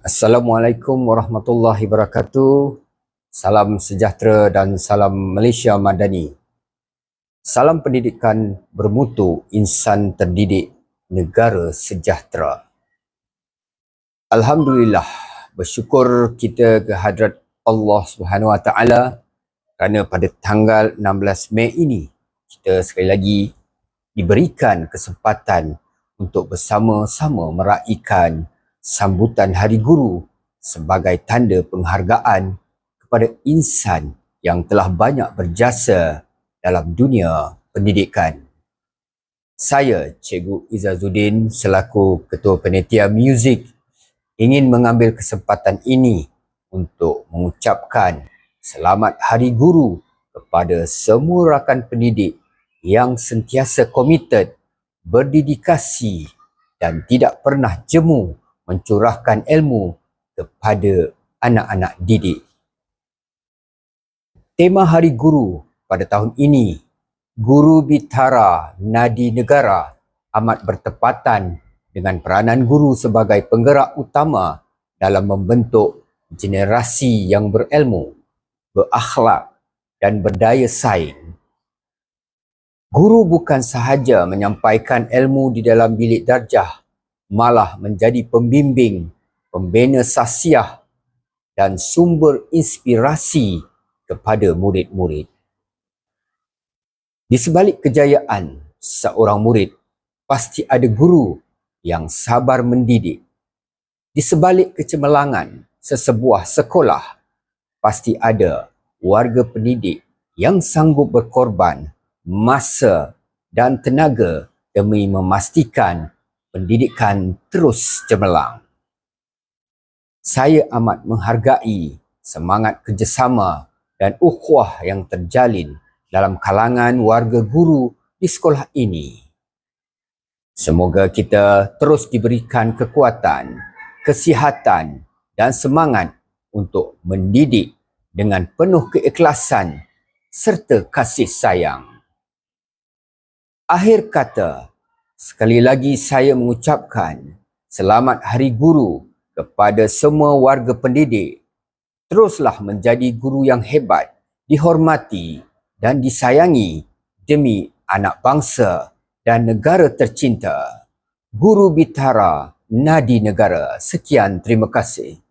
Assalamualaikum warahmatullahi wabarakatuh. Salam sejahtera dan salam Malaysia Madani. Salam pendidikan bermutu, insan terdidik, negara sejahtera. Alhamdulillah, bersyukur kita ke hadrat Allah Subhanahu Wa Taala kerana pada tanggal 16 Mei ini kita sekali lagi diberikan kesempatan untuk bersama-sama meraihkan sambutan Hari Guru sebagai tanda penghargaan kepada insan yang telah banyak berjasa dalam dunia pendidikan. Saya, Cikgu Izzazuddin selaku Ketua Panitia Muzik ingin mengambil kesempatan ini untuk mengucapkan Selamat Hari Guru kepada semua rakan pendidik yang sentiasa komited, berdedikasi dan tidak pernah jemu mencurahkan ilmu kepada anak-anak didik. Tema Hari Guru pada tahun ini, Guru Bitara Nadi Negara, amat bertepatan dengan peranan guru sebagai penggerak utama dalam membentuk generasi yang berilmu, berakhlak dan berdaya saing. Guru bukan sahaja menyampaikan ilmu di dalam bilik darjah, malah menjadi pembimbing, pembina sasiah dan sumber inspirasi kepada murid-murid. Di sebalik kejayaan seorang murid, pasti ada guru yang sabar mendidik. Di sebalik kecemerlangan sesebuah sekolah, pasti ada warga pendidik yang sanggup berkorban masa dan tenaga demi memastikan pendidikan terus cemerlang. Saya amat menghargai semangat kerjasama dan ukhuwah yang terjalin dalam kalangan warga guru di sekolah ini. Semoga kita terus diberikan kekuatan, kesihatan dan semangat untuk mendidik dengan penuh keikhlasan serta kasih sayang. Akhir kata, sekali lagi saya mengucapkan Selamat Hari Guru kepada semua warga pendidik. Teruslah menjadi guru yang hebat, dihormati dan disayangi demi anak bangsa dan negara tercinta. Guru Bitara Nadi Negara. Sekian, terima kasih.